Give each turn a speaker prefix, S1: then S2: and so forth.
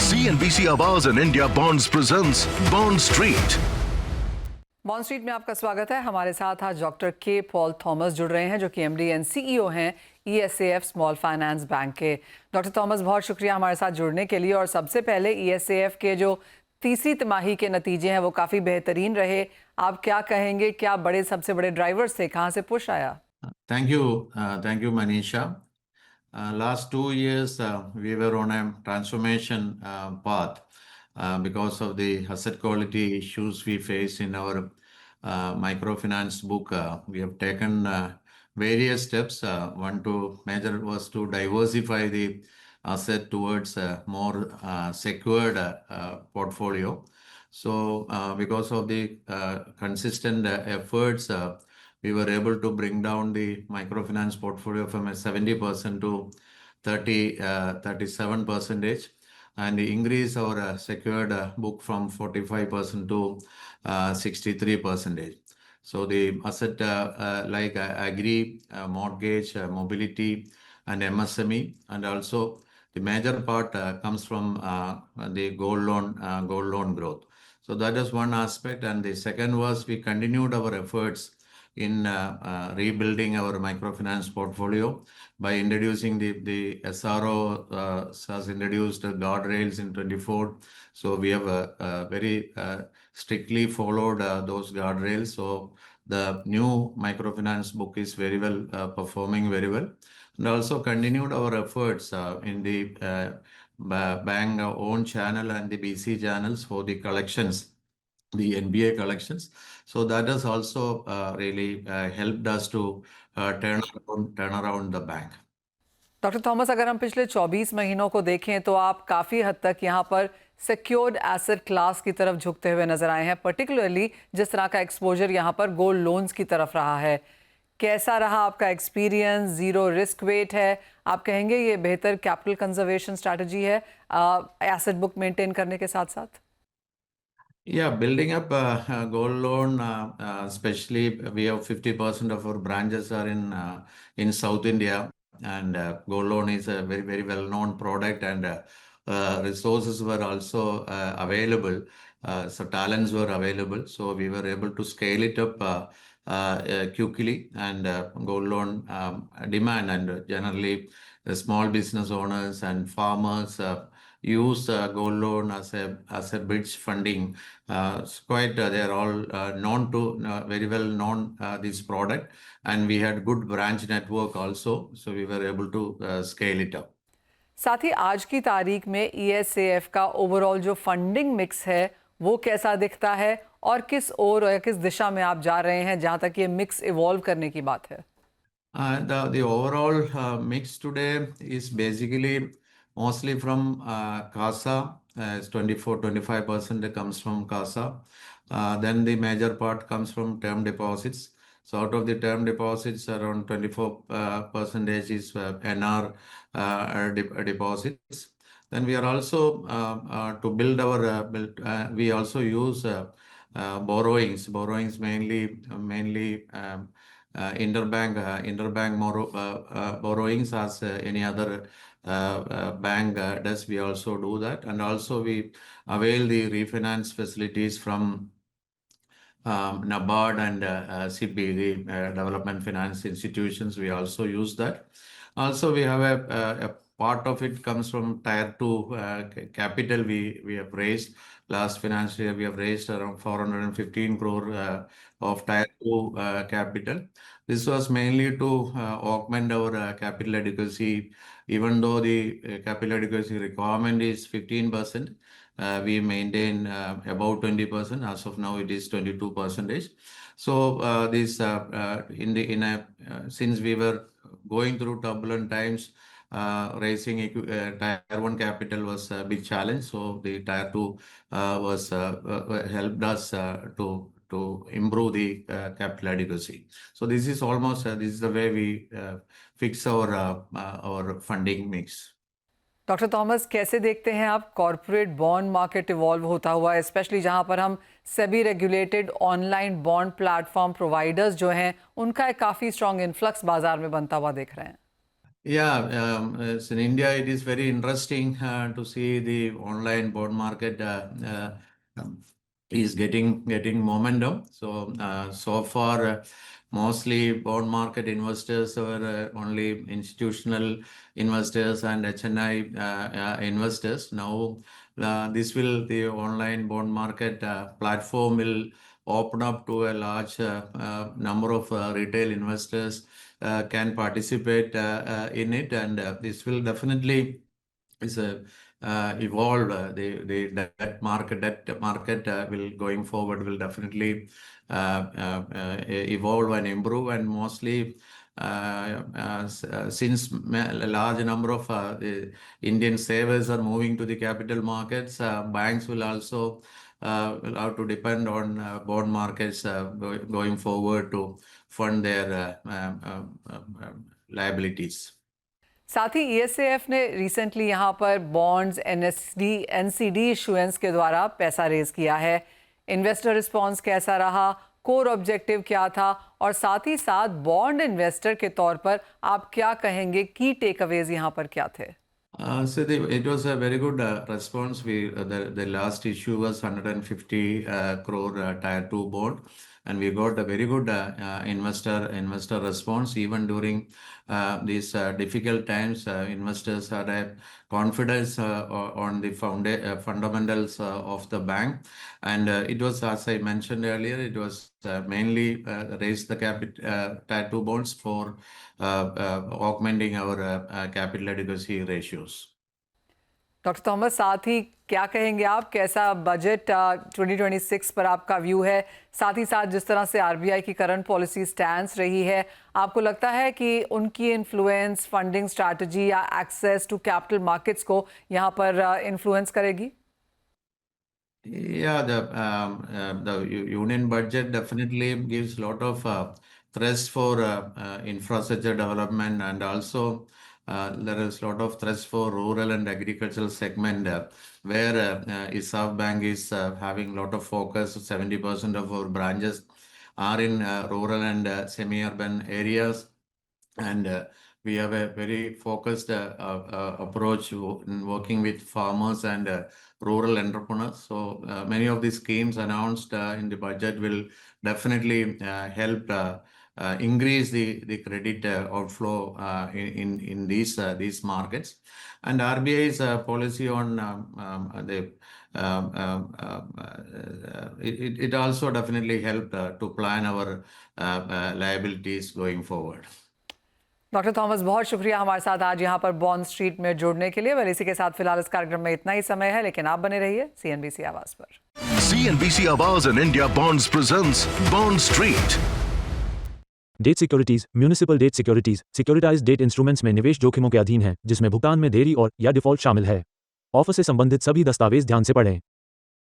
S1: CNBC आवाज and IndiaBonds presents Bond Street.
S2: Bond street में आपका स्वागत है। हमारे साथ आज डॉक्टर के पॉल थॉमस जुड़ रहे हैं जो कि एमडी एंड सीईओ हैं ESAF स्मॉल फाइनेंस बैंक के। डॉक्टर थॉमस, बहुत शुक्रिया हमारे साथ जुड़ने के लिए। और सबसे पहले ESAF के जो तीसरी तिमाही के नतीजे हैं वो काफ़ी बेहतरीन रहे। आप क्या कहेंगे, क्या सबसे बड़े ड्राइवर्स थे, कहाँ से पुश आया?
S3: Thank you, Manisha. Last 2 years, we were on a transformation path because of the asset quality issues we face in our microfinance book. We have taken various steps. Major was to diversify the asset towards a more secured portfolio. So, because of the consistent efforts, we were able to bring down the microfinance portfolio from a 70% to 37%, and increase our secured book from 45% to 63%. So the asset like agri, mortgage, mobility, and MSME, and also the major part comes from the gold loan growth. So that is one aspect, and the second was we continued our efforts in rebuilding our microfinance portfolio by introducing the SRO has introduced guardrails in 24. So we have very strictly followed those guardrails. So the new microfinance book is very well performing very well, and also continued our efforts in the bank own channel and the BC channels for the collections, the NBA collections. So that has also really helped us to turn around the bank.
S2: Doctor Thomas, अगर हम पिछले 24 महीनों को देखें तो आप काफ़ी हद तक यहाँ पर सिक्योर्ड एसेट क्लास की तरफ झुकते हुए नजर आए हैं, पर्टिकुलरली जिस तरह का एक्सपोजर यहाँ पर गोल्ड लोन्स की तरफ रहा है। कैसा रहा आपका एक्सपीरियंस? जीरो रिस्क वेट है, आप कहेंगे ये बेहतर कैपिटल कंजर्वेशन स्ट्रैटेजी है एसेट बुक मेंटेन करने के साथ साथ?
S3: Yeah, building up gold loan, especially we have 50% of our branches are in South India, and gold loan is a very, very well-known product, and resources were also available. So talents were available. So we were able to scale it up quickly, and gold loan demand, and generally the small business owners and farmers use gold loan as a bridge funding. They are all very well known this product, and we had good branch network also, so we were able to scale it up.
S2: साथ ही आज की तारीख में ESAF का overall जो funding mix है वो कैसा दिखता है, और किस ओर या किस दिशा में आप जा रहे हैं जहां तक ये मिक्स इवॉल्व करने की बात है?
S3: The overall mix today is basically mostly from CASA. 24-25% comes from CASA. Then the major part comes from term deposits. So out of the term deposits, around 24% is NR deposits. Then we are also to build our we also use borrowings mainly interbank borrowings as any other bank does. We also do that, and also we avail the refinance facilities from NABARD and CP, the development finance institutions. We also use that. Also, we have a part of it comes from Tier 2 capital we have raised. Last financial year, we have raised around 415 crore of Tier 2 capital. This was mainly to augment our capital adequacy. Even though the capital adequacy requirement is 15%, we maintain about 20%. As of now, it is 22%. So this since we were going through turbulent times, raising Tier 1 capital was a big challenge. So the Tier 2 was helped us to improve the capital adequacy. So this is almost this is the way we fix our funding mix.
S2: Doctor Thomas, कैसे देखते हैं आप corporate bond market evolve होता हुआ, specially जहां पर हम SEBI regulated online bond platform providers जो हैं उनका एक काफ़ी स्ट्रॉन्ग इन्फ्लक्स बाजार में बनता हुआ देख रहे हैं?
S3: Yeah, so in India, it is very interesting to see the online bond market is getting momentum. So far, mostly bond market investors were only institutional investors and HNI investors. Now, the online bond market platform will open up to a large number of retail investors can participate in it, and this will definitely is a evolve. The debt market will going forward will definitely evolve and improve, and mostly since a large number of the Indian savers are moving to the capital markets, banks will also will have to depend on bond markets going forward to fund their liabilities.
S2: साथ ही ESAF ने recently यहाँ पर bonds NCD issuance के द्वारा पैसा raise किया है। Investor response कैसा रहा, कोर ऑब्जेक्टिव क्या था, और साथ ही साथ बॉन्ड इन्वेस्टर के तौर पर आप क्या कहेंगे, की टेक अवेज यहाँ पर क्या थे?
S3: It was a very good response. The last issue was 150 crore Tier 2 bond, and we got a very good investor response. Even during these difficult times, investors had a confidence on the fundamentals of the bank, and it was, as I mentioned earlier, it was mainly raised the Tier 2 bonds for augmenting our capital adequacy ratios.
S2: Doctor Thomas, साथ ही क्या कहेंगे आप, कैसा budget 2026 पर आपका view है? साथ ही साथ जिस तरह से आरबीआई की करंट पॉलिसी स्टैंस रही है, आपको लगता है कि उनकी इन्फ्लुएंस फंडिंग स्ट्रैटेजी या एक्सेस टू कैपिटल मार्केट्स को यहाँ पर इन्फ्लुएंस करेगी?
S3: Yeah, the union budget definitely gives a lot of thrust for infrastructure development, and also there is a lot of thrust for rural and agricultural segment where ESAF Bank is having a lot of focus. 70% of our branches are in rural and semi-urban areas, and we have a very focused approach in working with farmers and rural entrepreneurs. So many of the schemes announced in the budget will definitely help increase the credit outflow in these markets. And RBI's policy on it also definitely helped to plan our liabilities going forward.
S2: Doctor Thomas, बहुत शुक्रिया हमारे साथ आज यहाँ पर bond street में जुड़ने के लिए। वेल, इसी के साथ फिलहाल इस कार्यक्रम में इतना ही समय है, लेकिन आप बने रहिए सीएनबीसी आवाज पर।
S1: CNBC आवाज and IndiaBonds presents Bond Street.
S4: Debt securities, municipal debt securities, सिक्योरिटाइज्ड debt instruments में निवेश जोखिमों के अधीन है, जिसमें भुगतान में देरी और या डिफॉल्ट शामिल है। ऑफर से संबंधित सभी दस्तावेज ध्यान से पढ़ें।